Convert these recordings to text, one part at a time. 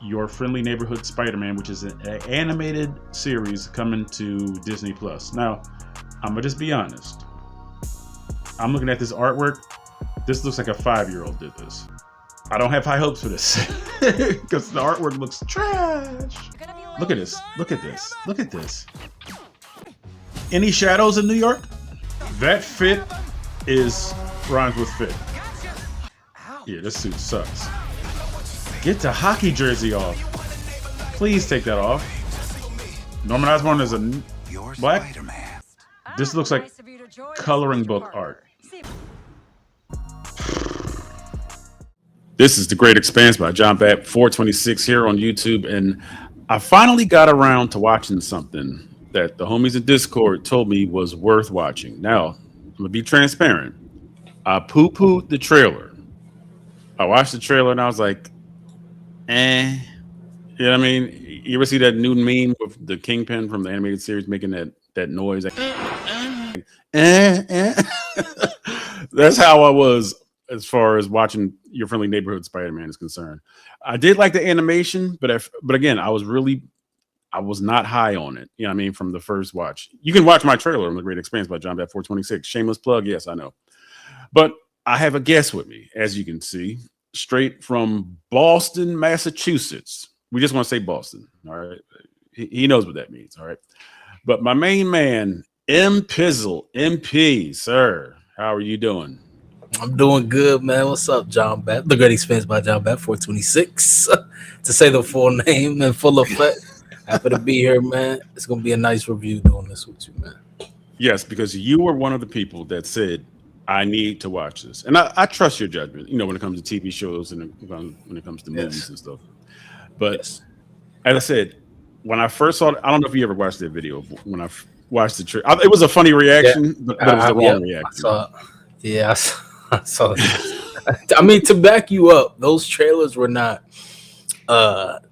Your Friendly Neighborhood Spider-Man, which is an animated series coming to Disney Plus. Now, I'm gonna just be honest. I'm looking at this artwork. This looks like a 5-year-old did this. I don't have high hopes for this because the artwork looks trash. Look at this. Look at this. Look at this. Any shadows in New York? That fit is rhymes with fit. Yeah, this suit sucks. Get the hockey jersey off. Please take that off. Norman Osborn is a black. This looks like coloring book art. This is The Great Expanse by John Bat 426 here on YouTube, and I finally got around to watching something that the homies in Discord told me was worth watching. Now, I'm gonna be transparent. I poo-pooed the trailer. I watched the trailer and I was like, eh. You know what I mean? You ever see that new meme with the Kingpin from the animated series making that noise? Like, That's how I was as far as watching Your Friendly Neighborhood Spider-Man is concerned. I did like the animation, but again, I was not high on it. You know what I mean? From the first watch. You can watch my trailer on The Great Expanse by John Bat 426. Shameless plug. Yes, I know. But I have a guest with me, as you can see, straight from Boston, Massachusetts. We just want to say Boston. All right. He knows what that means. All right. But my main man, M Pizzle, MP, sir. How are you doing? I'm doing good, man. What's up, John Bat? The Great Expanse by John Bat 426. To say the full name and full effect. Happy to be here, man. It's gonna be a nice review doing this with you, man. Yes, because you were one of the people that said I need to watch this, and I trust your judgment. You know, when it comes to TV shows and when it comes to movies and stuff. But as I said, when I first saw it, I don't know if you ever watched that video. When I watched the trailer, it was a funny reaction, but it was the wrong reaction. I saw it. I mean, to back you up, those trailers were not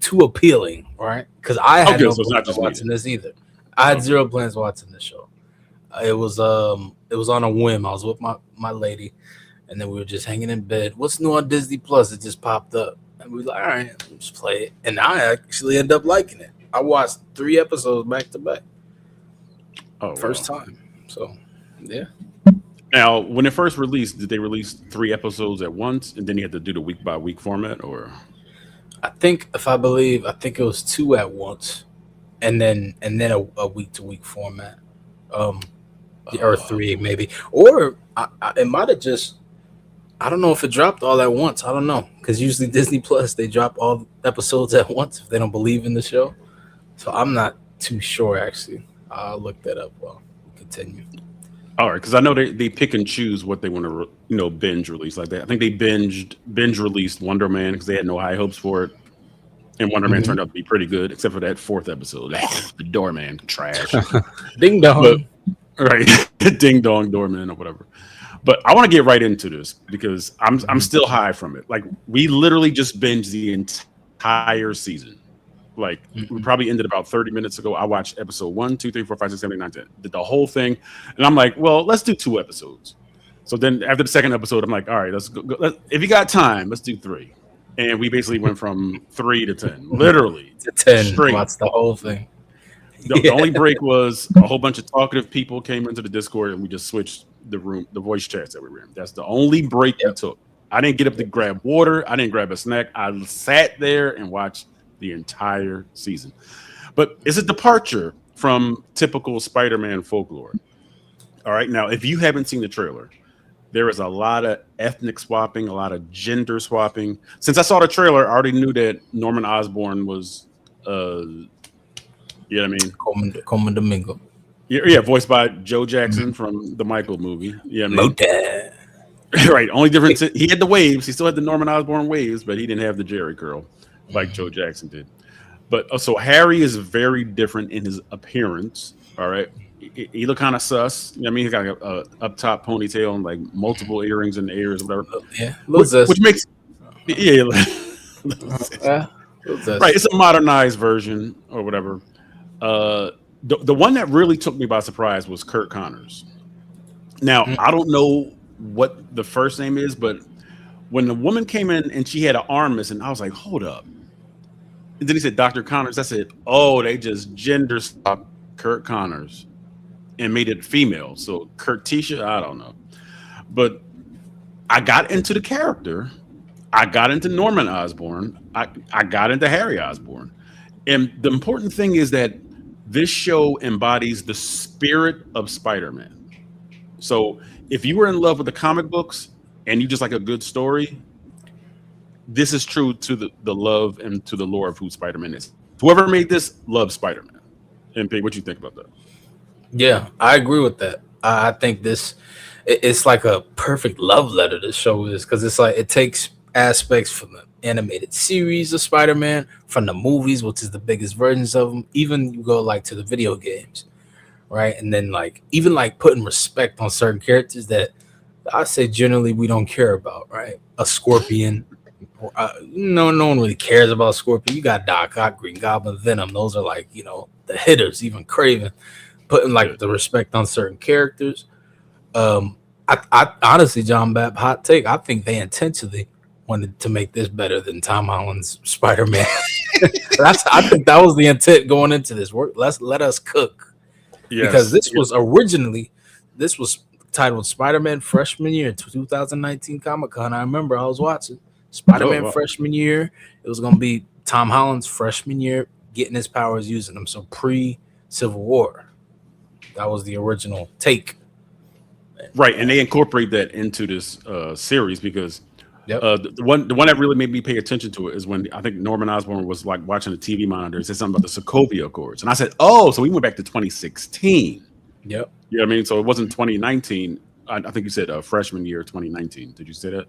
too appealing, right? Because I had no plans watching this either. I had zero plans watching this show. It was on a whim. I was with my lady, and then we were just hanging in bed. What's new on Disney Plus? It just popped up, and we were like, all right, let's play it. And I actually ended up liking it. I watched 3 episodes back to back. Oh, first time. So, yeah. Now, when it first released, did they release 3 episodes at once, and then you had to do the week by week format, or? I think it was 2 at once, and then a week to week format, or 3 maybe, or it might have just. I don't know if it dropped all at once. I don't know, because usually Disney Plus they drop all episodes at once if they don't believe in the show. So I'm not too sure actually. I'll look that up while we continue. All right, because I know they pick and choose what they want to binge release like that. I think they binge released Wonder Man because they had no high hopes for it, and Wonder Man turned out to be pretty good, except for that 4th episode, the Doorman trash. Ding dong, right? Ding dong Doorman or whatever. But I want to get right into this because I'm still high from it. Like we literally just binged the entire season. Like we probably ended about 30 minutes ago. I watched episode 1, 2, 3, 4, 5, 6, 7, 8, 9, 10. Did the whole thing. And I'm like, well, let's do 2 episodes. So then after the 2nd episode, I'm like, all right, let's go. If you got time, let's do 3. And we basically went from 3 to 10. Literally. To 10. Straight. Watch the whole thing. The only break was a whole bunch of talkative people came into the Discord and we just switched the voice chats that we were in. That's the only break we took. I didn't get up to grab water. I didn't grab a snack. I sat there and watched the entire season. But it's a departure from typical Spider-Man folklore. All right. Now, if you haven't seen the trailer, there is a lot of ethnic swapping, a lot of gender swapping. Since I saw the trailer, I already knew that Norman Osborn was, you know what I mean? Coleman Domingo. Yeah, voiced by Joe Jackson from the Michael movie. Yeah, right. Only difference, he had the waves. He still had the Norman Osborn waves, but he didn't have the Jerry curl like Joe Jackson did. But so Harry is very different in his appearance. All right, he looked kind of sus. You know what I mean, he got a up top ponytail and like multiple earrings in the ears, whatever. Yeah, which makes right. It's a modernized version or whatever. The one that really took me by surprise was Kurt Connors. Now, I don't know what the first name is, but when the woman came in and she had an arm missing, I was like, hold up. And then he said Dr. Connors. I said, oh, they just gender swapped Kurt Connors and made it female. So Kurtisha, I don't know. But I got into the character. I got into Norman Osborn. I got into Harry Osborn. And the important thing is that this show embodies the spirit of Spider-Man. So if you were in love with the comic books and you just like a good story, this is true to the love and to the lore of who Spider-Man is. Whoever made this loves Spider-Man. MP, what you think about that? Yeah, I agree with that. I think it's like a perfect love letter. This show is, because it's like it takes aspects from the animated series of Spider-Man, from the movies, which is the biggest versions of them. Even you go like to the video games, right? And then like even like putting respect on certain characters that I say generally we don't care about, right? A Scorpion. No one really cares about Scorpion. You got Doc Ock, Green Goblin, Venom. Those are like, the hitters. Even Craven, putting like the respect on certain characters. I honestly, John Babb, hot take. I think they intentionally wanted to make this better than Tom Holland's Spider-Man. I think that was the intent going into this. Let us cook, because this was titled Spider-Man Freshman Year 2019 Comic-Con. I remember I was watching Spider-Man Freshman Year. It was going to be Tom Holland's freshman year, getting his powers, using them. So pre-Civil War. That was the original take. Right, and they incorporate that into this series because the one that really made me pay attention to it is when I think Norman Osborn was like watching the TV monitor and said something about the Sokovia Accords, and I said, "Oh, so we went back to 2016." Yep. You know what I mean? So it wasn't 2019. I think you said freshman year 2019. Did you say that?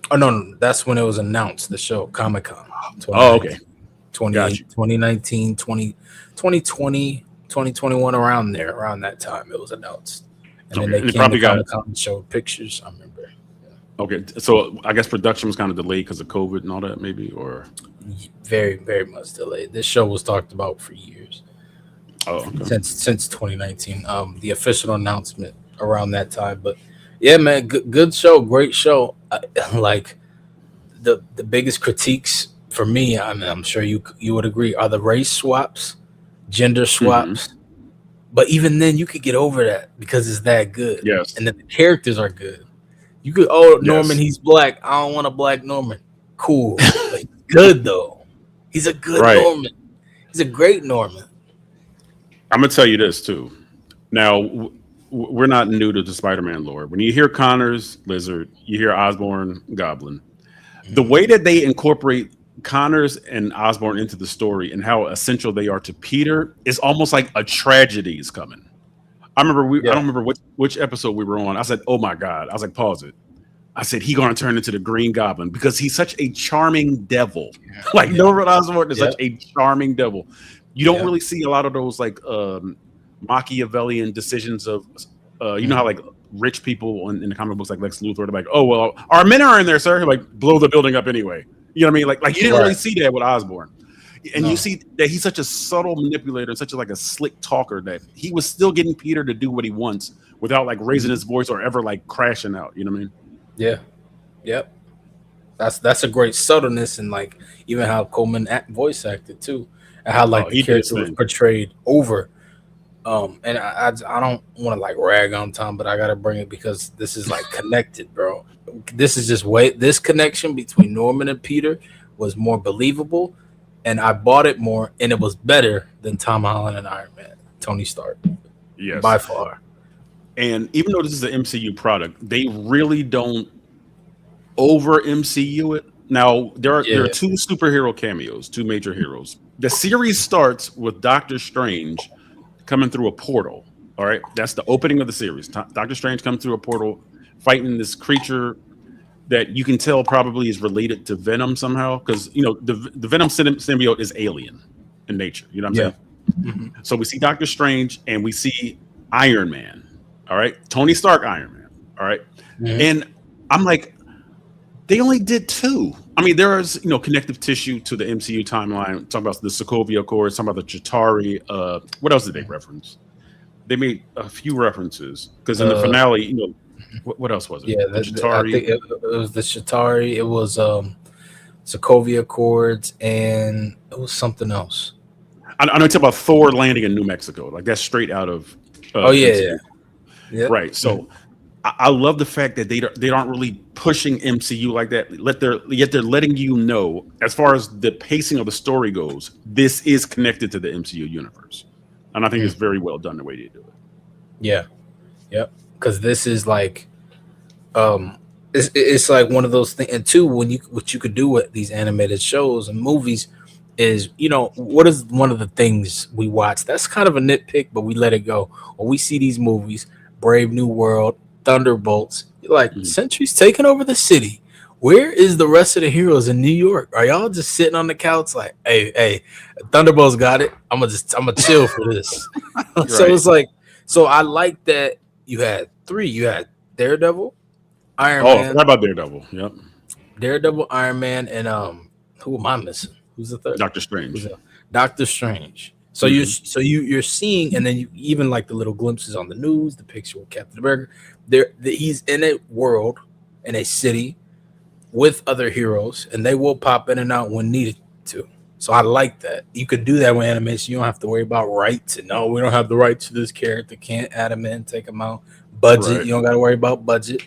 Oh no, that's when it was announced. The show Comic-Con. Oh, okay. 2019, 2020, 2021, around that time it was announced. And then they came to Comic-Con and showed pictures. I remember. Yeah. Okay, so I guess production was kind of delayed because of COVID and all that, maybe, or very, very much delayed. This show was talked about for years. Oh, okay. Since 2019. The official announcement around that time. But yeah, man, good show, great show. Like the biggest critiques for me, I mean, I'm sure you would agree, are the race swaps, gender swaps. Mm-hmm. But even then, you could get over that because it's that good. Yes. And then the characters are good. You could, Norman, he's black. I don't want a black Norman. Cool. Like, good, though. He's a good Norman. He's a great Norman. I'm going to tell you this, too. Now, we're not new to the Spider-Man lore. When you hear Connors, Lizard, you hear Osborn, Goblin. Mm-hmm. The way that they incorporate Connors and Osborn into the story and how essential they are to Peter is almost like a tragedy is coming. I remember I don't remember which episode we were on. I said, "Oh my God!" I was like, "Pause it." I said, "He's going to turn into the Green Goblin because he's such a charming devil." Like Norman Osborn is such a charming devil. You don't really see a lot of those like Machiavellian decisions of you know how like rich people in the comic books like Lex Luthor, they're like, "Oh well, our men are in there, sir." Like blow the building up anyway. You know what I mean? Like you didn't really see that with Osborn. And you see that he's such a subtle manipulator, such a slick talker that he was still getting Peter to do what he wants without like raising his voice or ever like crashing out. You know what I mean? Yeah. Yep. That's a great subtleness, and like even how Coleman voice acted too, and how like the character was portrayed over. And I don't want to like rag on Tom, but I gotta bring it because this is like connected, bro. This is just this connection between Norman and Peter was more believable, and I bought it more, and it was better than Tom Holland and Iron Man, Tony Stark. Yes, by far. And even though this is an MCU product, they really don't over MCU it. Now there are two superhero cameos, two major heroes. The series starts with Doctor Strange coming through a portal. All right, that's the opening of the series. Doctor Strange comes through a portal, fighting this creature that you can tell probably is related to Venom somehow, because the Venom symbiote is alien in nature. You know what I'm saying? Mm-hmm. So we see Doctor Strange and we see Iron Man. All right, Tony Stark, Iron Man. All right, and I'm like, they only did two. I mean, there is connective tissue to the MCU timeline. Talking about the Sokovia Accords, talking about the Chitauri. What else did they reference? They made a few references because in the finale, what else was it? Yeah, the Chitauri. I think it was the Chitauri. It was Sokovia Accords, and it was something else. I know it's about Thor landing in New Mexico. Like that's straight out of. Yeah. Right. So I love the fact that they aren't really pushing MCU like that. Yet they're letting you know, as far as the pacing of the story goes, this is connected to the MCU universe, and I think it's very well done the way they do it. Yeah. Yep. Because this is like, it's like one of those things. And two, what you could do with these animated shows and movies is, what is one of the things we watch? That's kind of a nitpick, but we let it go. When we see these movies, Brave New World, Thunderbolts, you're like, Sentry's taking over the city. Where is the rest of the heroes in New York? Are y'all just sitting on the couch like, hey, Thunderbolts got it. I'm gonna chill for this. Right. So it's like, so I like that you had three. You had Daredevil, Iron Man. What about Daredevil? Yep. Daredevil, Iron Man, and who am I missing? Who's the third? Doctor Strange. Doctor Strange. So you're seeing, and then you even like the little glimpses on the news, the picture with Captain America. He's in a world, in a city, with other heroes, and they will pop in and out when needed to. So I like that. You could do that with animation. You don't have to worry about rights. And no, we don't have the rights to this character. Can't add him in, take him out. Budget. Right. You don't got to worry about budget,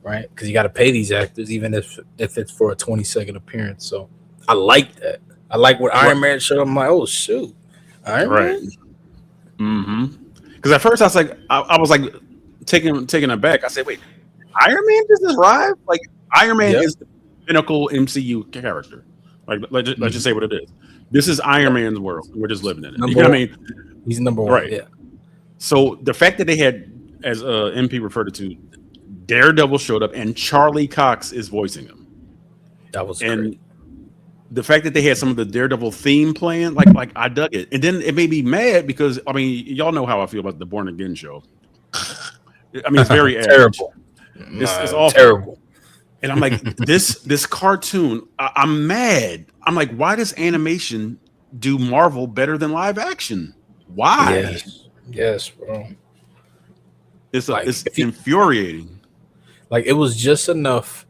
right? Because you got to pay these actors, even if it's for a 20-second appearance. So I like that. I like what Iron Man showed. I'm like, oh shoot, Iron Man. Mm-hmm. Because at first I was like taking it back. I said, wait, Iron Man just arrived? Like Iron Man is the pinnacle MCU character. Like let's just say what it is. This is Iron Man's world. We're just living in it. You know what I mean? He's number one. Right. Yeah. So the fact that they had, as MP referred to, Daredevil showed up and Charlie Cox is voicing him. That was great. The fact that they had some of the Daredevil theme playing, like I dug it. And then it made me mad because y'all know how I feel about the Born Again show. It's very terrible. It's awful. Terrible. And I'm like, this cartoon, I'm mad. I'm like, why does animation do Marvel better than live action? Why? Yes, bro. It's infuriating. Like it was just enough.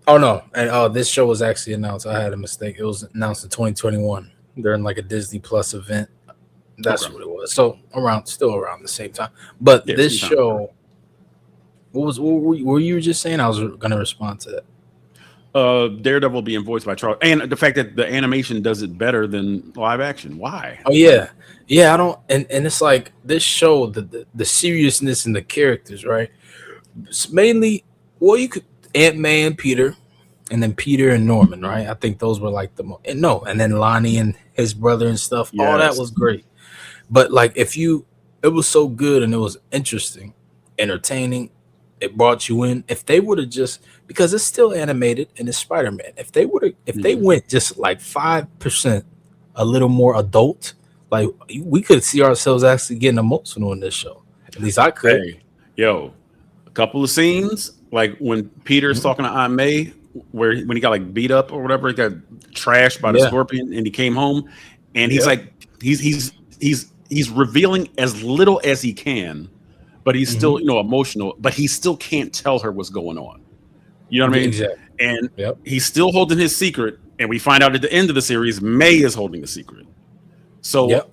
Oh no! And this show was actually announced. I had a mistake. It was announced in 2021 during like a Disney Plus event. That's what it was. So still around the same time. But this show. What were you just saying? I was going to respond to that. Daredevil being voiced by Charles, and the fact that the animation does it better than live action. Why? Oh yeah. I don't. And it's like this show, the seriousness in the characters, right? It's mainly, you could Ant-Man, Peter, and then Peter and Norman, right? I think those were like and then Lonnie and his brother and stuff. Yes. All that was great. But like it was so good and it was interesting, entertaining. It brought you in. If they would have just, because it's still animated and it's Spider-Man. If they went just like 5% a little more adult, like we could see ourselves actually getting emotional in this show. At least I could. Hey, a couple of scenes like when Peter's talking to Aunt May, when he got like beat up or whatever, he got trashed by the Scorpion, and he came home, and he's like he's revealing as little as he can. But he's still, emotional. But he still can't tell her what's going on. You know what I mean? Exactly. And he's still holding his secret. And we find out at the end of the series, May is holding the secret. So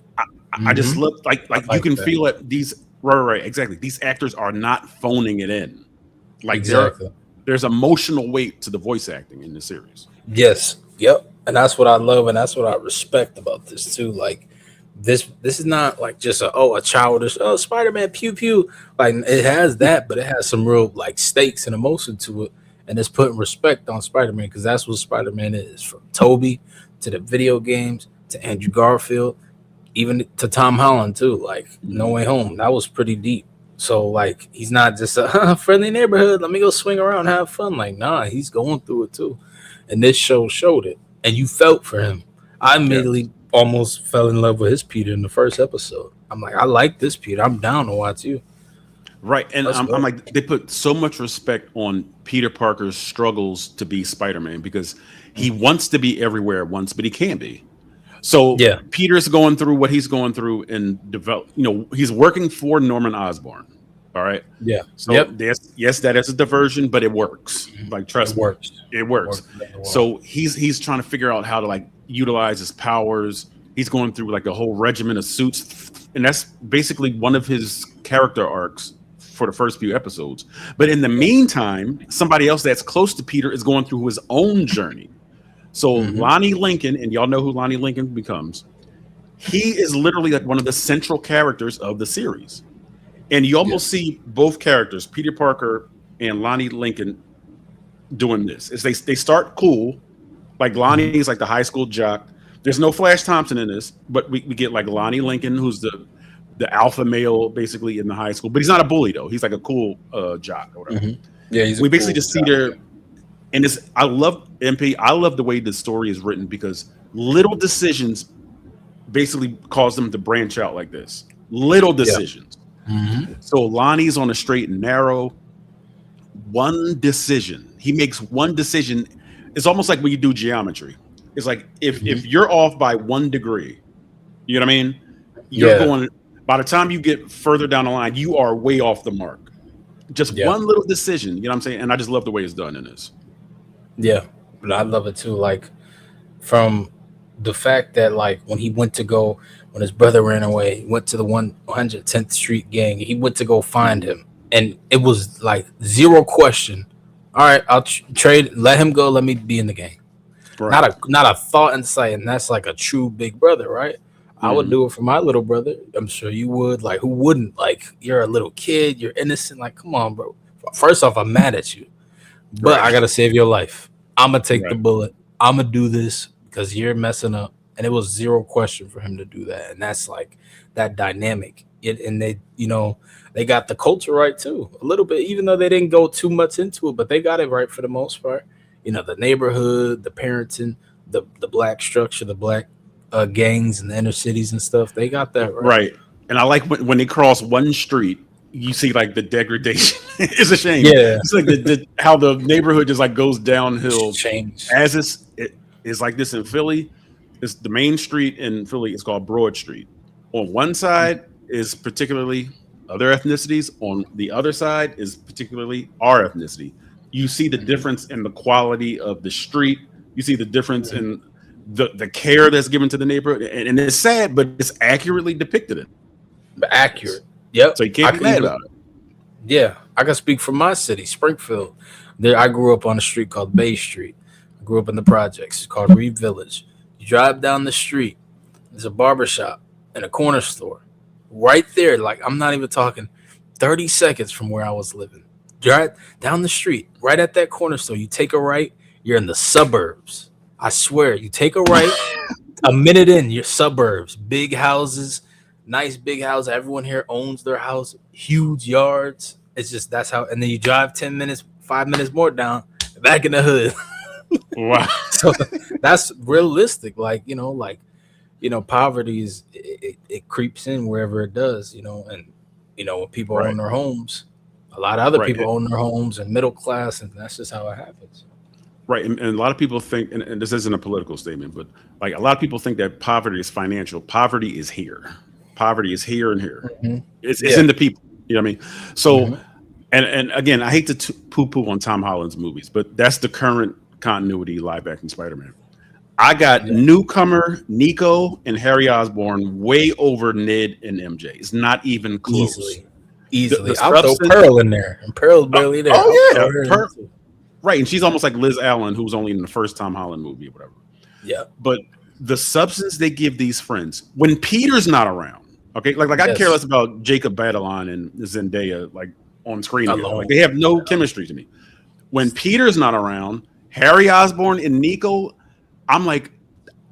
I just look like you can feel it. These right, exactly. These actors are not phoning it in. Like there's emotional weight to the voice acting in the series. Yes. Yep. And that's what I love, and that's what I respect about this too. Like. This is not like just a childish Spider-Man pew pew. Like it has that, but it has some real like stakes and emotion to it, and it's putting respect on Spider-Man because that's what Spider-Man is. From Toby to the video games to Andrew Garfield, even to Tom Holland too. Like No Way Home, that was pretty deep. So like he's not just a friendly neighborhood. Let me go swing around, and have fun. Like nah, he's going through it too, and this show showed it, and you felt for him. I immediately. Almost fell in love with his Peter in the first episode. I'm like, I like this Peter. I'm down to watch you. Right. And I'm like, they put so much respect on Peter Parker's struggles to be Spider-Man because he wants to be everywhere at once, but he can't be. So Peter's going through what he's going through and he's working for Norman Osborn. All right. Yeah. So yes, that is a diversion, but it works. Like trust me, it works. So he's trying to figure out how to like utilize his powers. He's going through like a whole regimen of suits, and that's basically one of his character arcs for the first few episodes. But in the meantime, somebody else that's close to Peter is going through his own journey. So Lonnie Lincoln, and y'all know who Lonnie Lincoln becomes. He is literally like one of the central characters of the series. And you almost see both characters, Peter Parker and Lonnie Lincoln, doing this. Is they start cool, like Lonnie's like the high school jock. There's no Flash Thompson in this, but we get like Lonnie Lincoln, who's the alpha male basically in the high school. But he's not a bully though. He's like a cool jock or whatever. Yeah, we basically just see their. And this, I love MP. I love the way the story is written because little decisions basically cause them to branch out like this. Little decisions. So Lonnie's on a straight and narrow. One decision. He makes one decision. It's almost like when you do geometry. It's like if you're off by 1 degree, you know what I mean? You're going, by the time you get further down the line, you are way off the mark. Just one little decision, you know what I'm saying? And I just love the way it's done in this. Yeah, but I love it too. Like from the fact that like when his brother ran away, he went to the 110th Street gang. He went to go find him, and it was like zero question. All right, I'll trade. Let him go. Let me be in the gang. Right. Not a thought in sight, and that's like a true big brother, right? I would do it for my little brother. I'm sure you would. Like, who wouldn't? Like, you're a little kid. You're innocent. Like, come on, bro. First off, I'm mad at you. But I gotta save your life. I'm gonna take the bullet. I'm gonna do this because you're messing up. And it was zero question for him to do that. And that's like that dynamic. And they, they got the culture right too, a little bit, even though they didn't go too much into it, but they got it right for the most part. The neighborhood, the parenting, the black structure, the black gangs in the inner cities and stuff. They got that right. Right. And I like when they cross one street. You see like the degradation. It's a shame. Yeah, it's like how the neighborhood just like goes downhill. Change as it is like this in Philly. It's the main street in Philly. It's called Broad Street. On one side is particularly other ethnicities. On the other side is particularly our ethnicity. You see the difference in the quality of the street. You see the difference in the care that's given to the neighborhood, and it's sad, but it's accurately depicted. Accurate. Yep. So you can't be mad about it. Yeah, I can speak for my city, Springfield. I grew up on a street called Bay Street. I grew up in the projects. It's called Reed Village. You drive down the street. There's a barbershop and a corner store right there. Like, I'm not even talking 30 seconds from where I was living. Drive down the street, right at that corner store. You take a right, you're in the suburbs. I swear, you take a right, a minute in, you're suburbs, big houses. Nice big house. Everyone here owns their house. Huge yards. It's just that's how. And then you drive 10 minutes, 5 minutes more down, back in the hood. Wow. So that's realistic. Poverty is it creeps in wherever it does. And when people own their homes, a lot of other people own their homes and middle class, and that's just how it happens. Right, and a lot of people think, and this isn't a political statement, but like a lot of people think that poverty is financial. Poverty is here. Poverty is here and here. It's in the people. You know what I mean? So, and again, I hate to poo-poo on Tom Holland's movies, but that's the current continuity live action Spider-Man. I got newcomer Nico and Harry Osborn way over Ned and MJ. It's not even close. Easily. I'll throw Pearl in there, and Pearl's barely there. Oh yeah, right, and she's almost like Liz Allen, who was only in the first Tom Holland movie or whatever. Yeah, but the substance they give these friends when Peter's not around. Okay, like I care less about Jacob Batalon and Zendaya like on screen. Like they have no chemistry to me. When Peter's not around, Harry Osborn and Nico, I'm like,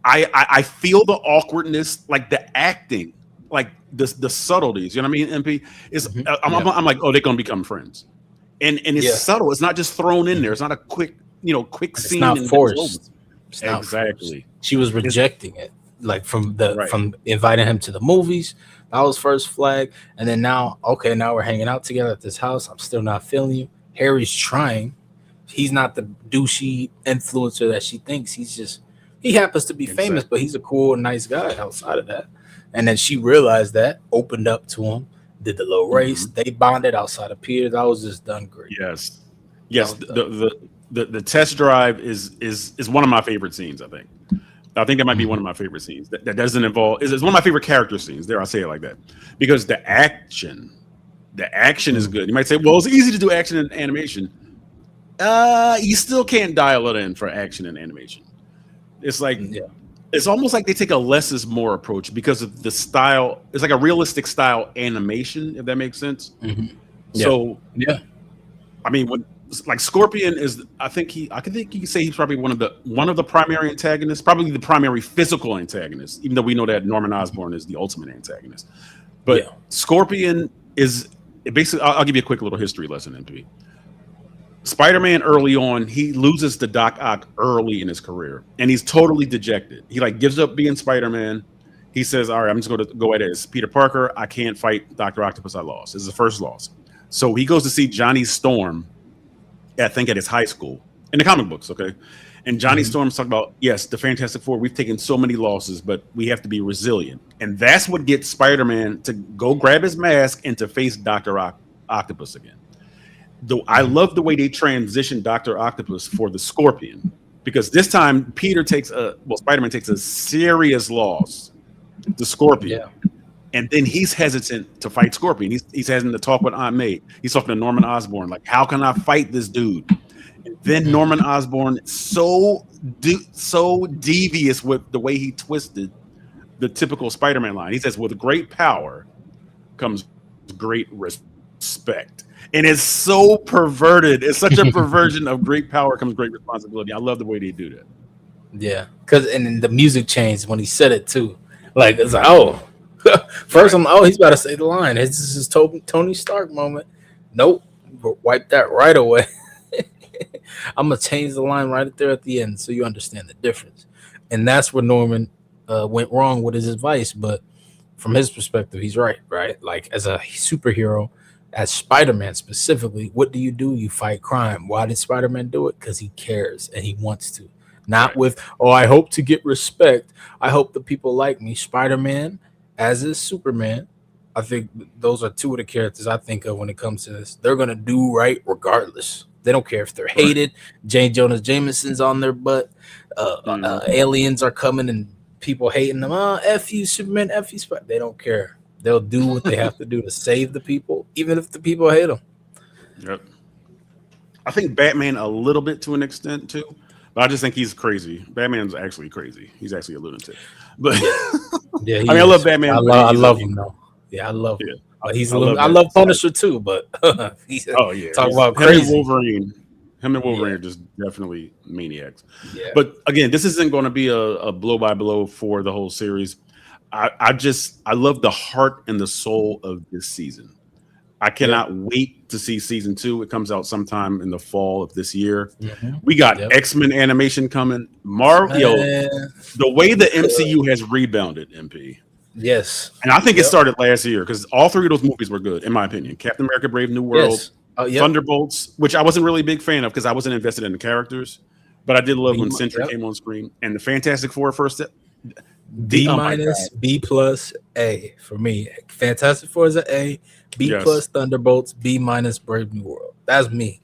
I feel the awkwardness, like the acting, like the subtleties. You know what I mean? MP is I'm like, oh, they're gonna become friends, and it's subtle. It's not just thrown in there. It's not a quick scene. It's not forced. Exactly. She was rejecting it, like from inviting him to the movies. That was first flag, and then now we're hanging out together at this house. I'm still not feeling you. Harry's trying. He's not the douchey influencer that she thinks. He happens to be famous, but he's a cool, nice guy outside of that. And then she realized that, opened up to him. did the little race. They bonded outside of Peter. That was just done great. Yes. The test drive is one of my favorite scenes. I think that might be one of my favorite scenes. That doesn't involve. It's one of my favorite character scenes. There, I'll say it like that, because the action is good. You might say, well, it's easy to do action in animation. You still can't dial it in for action and animation. It's like it's almost like they take a less is more approach because of the style. It's like a realistic style animation, if that makes sense. So I mean, when like Scorpion is, I think you can say he's probably one of the primary antagonists, probably the primary physical antagonist, even though we know that Norman Osborn is the ultimate antagonist. But Scorpion is basically, I'll give you a quick little history lesson, MP. Spider-Man early on, he loses to Doc Ock early in his career, and he's totally dejected. He like gives up being Spider-Man. He says, all right, I'm just going to go at it as Peter Parker. I can't fight Dr. Octopus. I lost. This is the first loss. So he goes to see Johnny Storm, I think at his high school, in the comic books, okay? And Johnny Storm's talking about, yes, the Fantastic Four, we've taken so many losses, but we have to be resilient. And that's what gets Spider-Man to go grab his mask and to face Dr. Octopus again. Though I love the way they transition Dr. Octopus for the Scorpion, because this time Spider-Man takes a serious loss to Scorpion. And then he's hesitant to fight Scorpion. He's hesitant to talk with Aunt May. He's talking to Norman Osborn, like, how can I fight this dude? And then Norman Osborn, so devious with the way he twisted the typical Spider-Man line. He says, with great power comes great respect. And it's so perverted. It's such a perversion of great power comes great responsibility. I love the way they do that. Yeah, because and the music changed when he said it too. Like it's like, first I'm he's about to say the line. This is his Tony Stark moment. Nope, wipe that right away. I'm gonna change the line right there at the end so you understand the difference. And that's where Norman went wrong with his advice. But from his perspective, he's right. Like as a superhero. As Spider-Man specifically, what do? You fight crime. Why did Spider-Man do it? Because he cares and he wants to. Not with, I hope to get respect. I hope the people like me. Spider-Man, as is Superman, I think those are two of the characters I think of when it comes to this. They're going to do right regardless. They don't care if they're hated. J. Jonah Jameson's on their butt. Aliens are coming and people hating them. F you, Superman, F you, Spider-Man. They don't care. They'll do what they have to do to save the people, even if the people hate them. Yep. I think Batman a little bit to an extent too, but I just think he's crazy. Batman's actually crazy. He's actually a lunatic. But yeah, I love Batman. I love him though. Yeah, I love him. I love Punisher too, but he's talk about crazy. Him and Wolverine are just definitely maniacs. Yeah. But again, this isn't going to be a blow by blow for the whole series. I love the heart and the soul of this season. I cannot wait to see season 2. It comes out sometime in the fall of this year. We got X-Men animation coming. The way the MCU has rebounded, MP. Yes. And I think it started last year because all 3 of those movies were good, in my opinion. Captain America, Brave New World, Thunderbolts, which I wasn't really a big fan of because I wasn't invested in the characters. But I did love when Sentry came on screen. And the Fantastic Four first step. D minus, B plus, A for me. Fantastic Four is an A. B plus Thunderbolts. B minus Brave New World. That's me.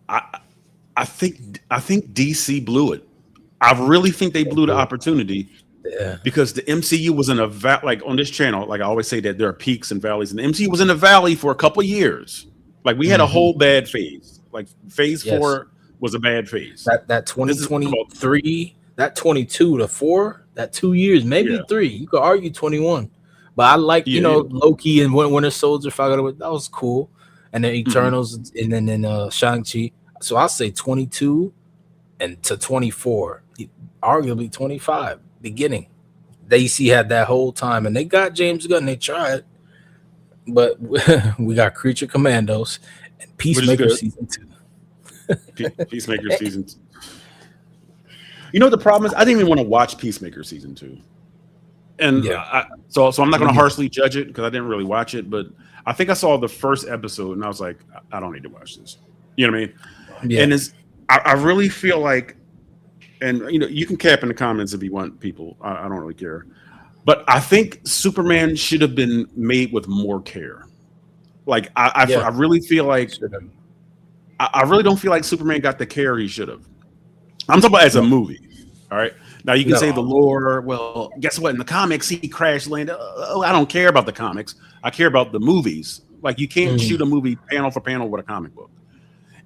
I think DC blew it. I really think they blew the opportunity. Yeah. Because the MCU was in a like on this channel. Like I always say that there are peaks and valleys, and the MCU was in a valley for a couple of years. Like we had a whole bad phase. Like phase 4 was a bad phase. That 2023, that 22 to 4. That 2 years, maybe 3. You could argue 21, but I like Loki and Winter Soldier. That was cool, and then Eternals, and then Shang-Chi. So I'll say 22 and to 24, arguably 25. Beginning, DC had that whole time, and they got James Gunn. They tried, but we got Creature Commandos and Peacemaker season 2. Peacemaker season 2. You know what the problem is? I didn't even want to watch Peacemaker season 2, and so I'm not going to harshly judge it because I didn't really watch it. But I think I saw the first episode and I was like, I don't need to watch this. You know what I mean? Yeah. And I really feel like, and you can cap in the comments if you want, people. I don't really care. But I think Superman should have been made with more care. Like I really feel like I really don't feel like Superman got the care he should have. I'm talking about as a movie. All right. Now you can say the lore. Well, guess what? In the comics, he crash landed. Oh, I don't care about the comics. I care about the movies. Like you can't shoot a movie panel for panel with a comic book.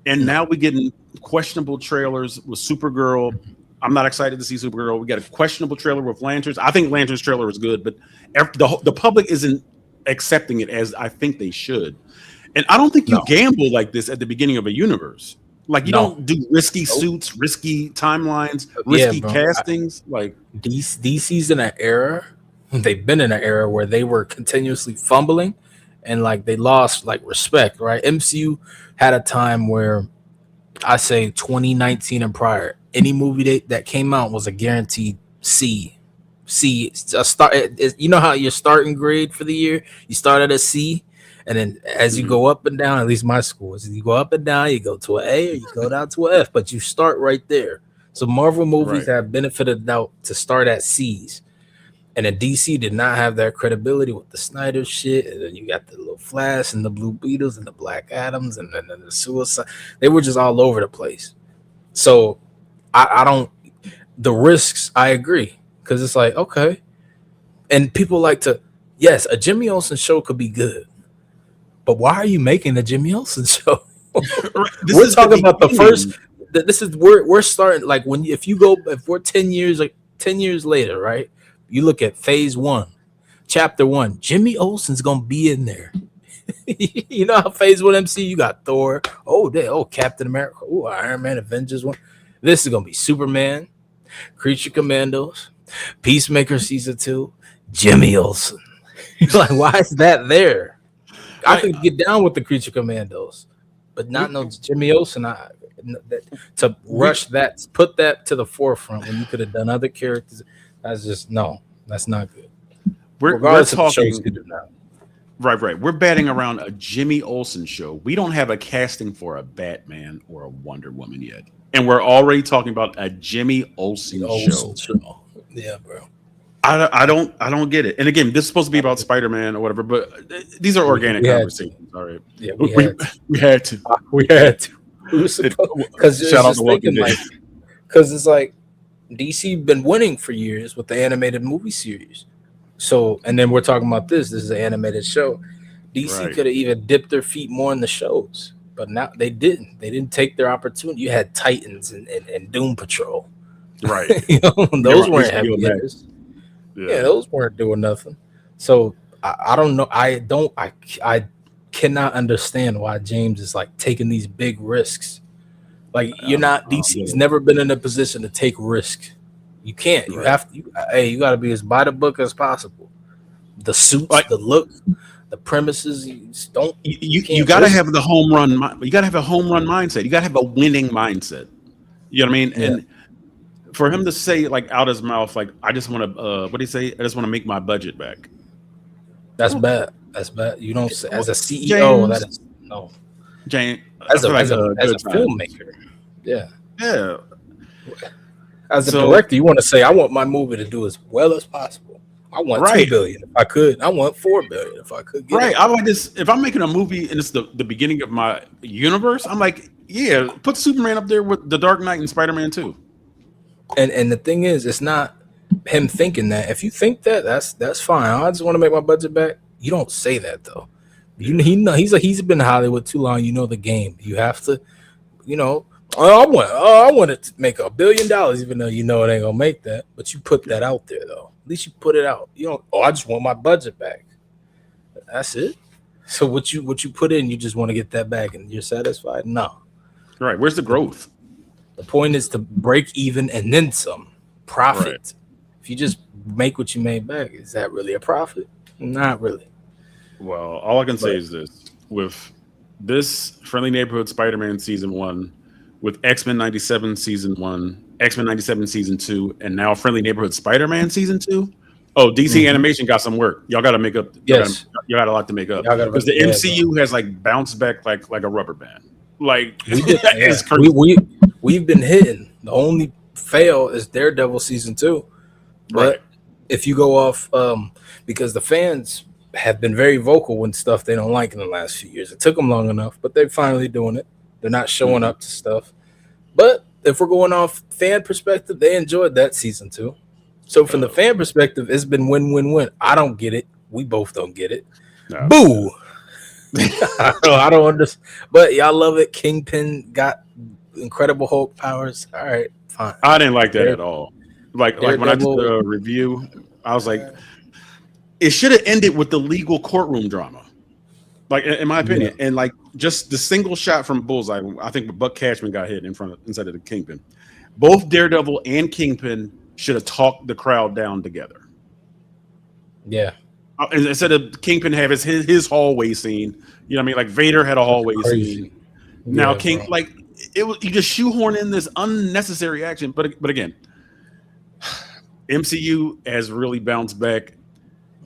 And now we're getting questionable trailers with Supergirl. I'm not excited to see Supergirl. We got a questionable trailer with Lanterns. I think Lanterns trailer is good, but the public isn't accepting it as I think they should. And I don't think you gamble like this at the beginning of a universe. Like you don't do risky suits, risky timelines, risky castings. Like DC's in an era. They've been in an era where they were continuously fumbling, and like they lost like respect. Right? MCU had a time where I say 2019 and prior, any movie that came out was a guaranteed C. A start. You know how your starting grade for the year? You start at a C. And then as you go up and down, at least my school is you go up and down, you go to an A or you go down to an F, but you start right there. So Marvel movies have benefited out to start at C's. And then DC did not have that credibility with the Snyder shit. And then you got the little Flash and the Blue Beetles and the Black Adams and then the Suicide. They were just all over the place. So I don't, the risks, I agree. Because it's like, okay. And people like to, yes, a Jimmy Olsen show could be good. But why are you making a Jimmy Olsen show? We're talking about the first. This is we're starting like if we're 10 years later, right? You look at phase 1, chapter 1. Jimmy Olsen's gonna be in there. You know how phase 1 MC you got Thor, Captain America, Iron Man, Avengers 1. This is gonna be Superman, Creature Commandos, Peacemaker season 2, Jimmy Olsen. Like, why is that there? I could get down with the Creature Commandos, but not no Jimmy Olsen. To rush that, put that to the forefront when you could have done other characters. That's just that's not good. We're talking right. We're batting around a Jimmy Olsen show. We don't have a casting for a Batman or a Wonder Woman yet, and we're already talking about a Jimmy Olsen show. Yeah, bro. I don't get it. And again, this is supposed to be about Spider-Man or whatever, but these are organic conversations. All right. Yeah, we had to. Because it's like DC been winning for years with the animated movie series. So, and then we're talking about this. This is an animated show. DC could have even dipped their feet more in the shows, but now they didn't. They didn't take their opportunity. You had Titans and Doom Patrol. Right. Those weren't heavy hitters. Yeah, those weren't doing nothing. So I don't know. I cannot understand why James is like taking these big risks. Like you're not. DC's never been in a position to take risk. You can't. You have to. You got to be as by the book as possible. The suits, the look, the premises. You got to have the home run. You got to have a home run mindset. You got to have a winning mindset. You know what I mean? Yeah. And for him to say like out his mouth, like I just want to, what do you say? I just want to make my budget back. That's bad. That's bad. You don't say as a CEO. James, that is no. James, as a filmmaker. Yeah. Yeah. As a director, you want to say, I want my movie to do as well as possible. I want $2 billion if I could. I want $4 billion if I could. Get I like this. If I'm making a movie and it's the beginning of my universe, I'm like, yeah, put Superman up there with The Dark Knight and Spider-Man 2. And the thing is, it's not him thinking that. If you think that, that's fine. I just want to make my budget back. You don't say that though. He's been in Hollywood too long. You know the game. You have to, I want it to make $1 billion, even though you know it ain't gonna make that. But you put that out there though. At least you put it out. You don't. I just want my budget back. That's it. So what you put in, you just want to get that back, and you're satisfied. No. Right. Where's the growth? The point is to break even and then some profit. Right. If you just make what you made back, is that really a profit? Not really. Well, all I can say is this: with this Friendly Neighborhood Spider-Man season 1, with X-Men 97 season 1, X-Men 97 season 2, and now Friendly Neighborhood Spider-Man season 2. Oh, DC Animation got some work. Y'all got to make up. Yes, you got a lot to make up because the MCU has like bounced back like a rubber band. Like we've been hitting. The only fail is Daredevil season 2, but if you go off, because the fans have been very vocal when stuff they don't like in the last few years. It took them long enough, but they're finally doing it. They're not showing up to stuff. But if we're going off fan perspective, they enjoyed that season too. So from the fan perspective, it's been win-win-win. I don't get it. We both don't get it. No. Boo. I don't understand. But y'all love it. Kingpin got Incredible Hulk powers. All right, fine. I didn't like that at all. Like when I did the review, I was like, it should have ended with the legal courtroom drama. Like in my opinion, and like just the single shot from Bullseye. I think Buck Cashman got hit inside of the Kingpin. Both Daredevil and Kingpin should have talked the crowd down together. Yeah. Instead of Kingpin have his hallway scene, you know what I mean? Like Vader had a hallway scene. Now like it was, you just shoehorn in this unnecessary action. But again, MCU has really bounced back.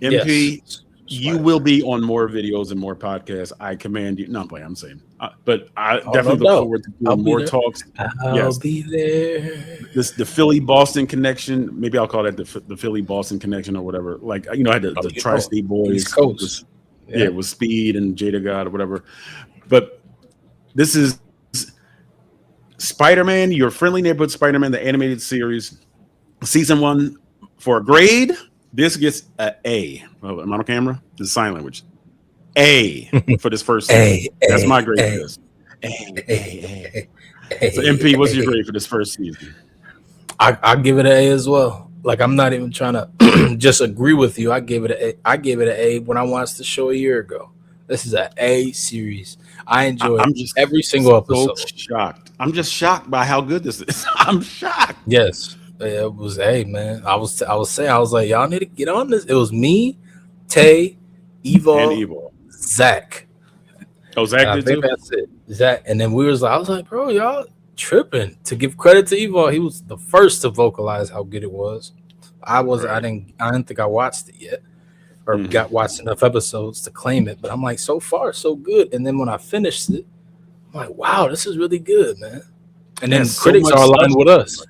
MP, you will be on more videos and more podcasts. I command you. No, I'm saying, but I definitely look forward to doing more talks. I'll be there. The Philly-Boston connection. Maybe I'll call that the Philly-Boston connection or whatever. Like, you know, I had the Tri-State Boys. East Coast. It was Speed and Jada God or whatever. But this is Spider-Man, Your Friendly Neighborhood Spider-Man, the animated series, season 1. For a grade, this gets an A. Oh, am I on camera? This is sign language. A for this first season. That's my grade for this. A. So MP, what's your grade for this first season? I give it an A as well. Like, I'm not even trying to just agree with you. I gave it an A. I gave it an A when I watched the show a year ago. This is an A series. I enjoy every single episode. Shocked. I'm just shocked by how good this is. I'm shocked. Yes. It was man. I was like, y'all need to get on this. It was me, Tay, Evo, Zach. Oh, Zach did too? That's it. Zach. And then I was like, bro, y'all tripping. To give credit to Evo, he was the first to vocalize how good it was. I didn't think I watched it yet. Or watched enough episodes to claim it. But I'm like, so far, so good. And then when I finished it, I'm like, wow, this is really good, man. And then critics are aligned with us.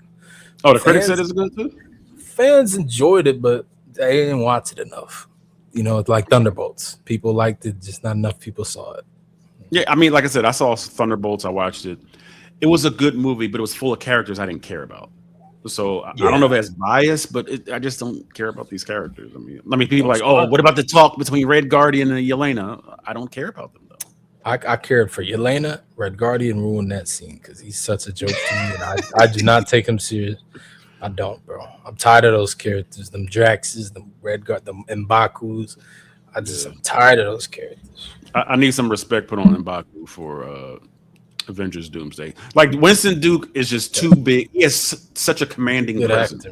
Oh, the critics said it's good too? Fans enjoyed it, but they didn't watch it enough. You know, it's like Thunderbolts. People liked it, just not enough people saw it. Yeah, I mean, like I said, I saw Thunderbolts. I watched it. It was a good movie, but it was full of characters I didn't care about. So I don't know if that's bias, but I just don't care about these characters. I mean, people are like, oh, what about the talk between Red Guardian and Yelena? I don't care about them though. I cared for Yelena. Red Guardian ruined that scene because he's such a joke to me, and I do not take him serious. I don't, bro. I'm tired of those characters, them Draxes, them Red Guard, them M'Bakus. I'm tired of those characters. I need some respect put on M'Baku for Avengers Doomsday. Like Winston Duke is just too big. He has such a commanding presence.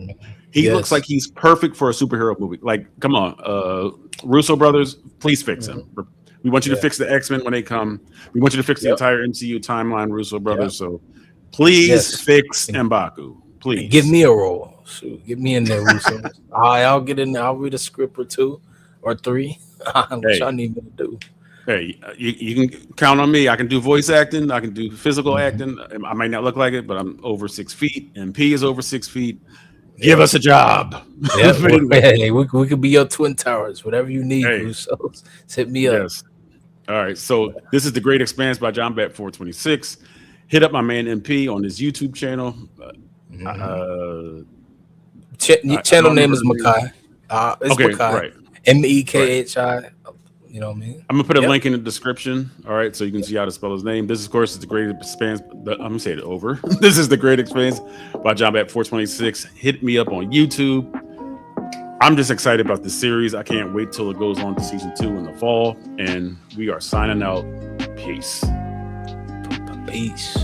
He looks like he's perfect for a superhero movie. Like, come on, Russo brothers, please fix him. We want you to fix the X-Men when they come. We want you to fix the entire MCU timeline, Russo brothers. So please fix M'Baku. Please. Give me a role. Shoot, get me in there, Russo. I'll get in there. I'll read a script or 2 or 3. What y'all need me to do. Hey, you can count on me. I can do voice acting. I can do physical acting. I might not look like it, but I'm over 6 feet. MP is over 6 feet. Give us a job. Hey, we could be your twin towers. Whatever you need, Russo. Hit me up. Yes. All right. So this is The Great Expanse by John Bat 426. Hit up my man MP on his YouTube channel. Channel name is Makai. It's Makai. Right. MEKHI. You know what I mean? I'm gonna put a link in the description. All right, so you can see how to spell his name. This, of course, is The Great Expanse. I'm gonna say it over. This is The Great Expanse by John Bat 426. Hit me up on YouTube. I'm just excited about this series. I can't wait till it goes on to season 2 in the fall. And we are signing out. Peace. Peace.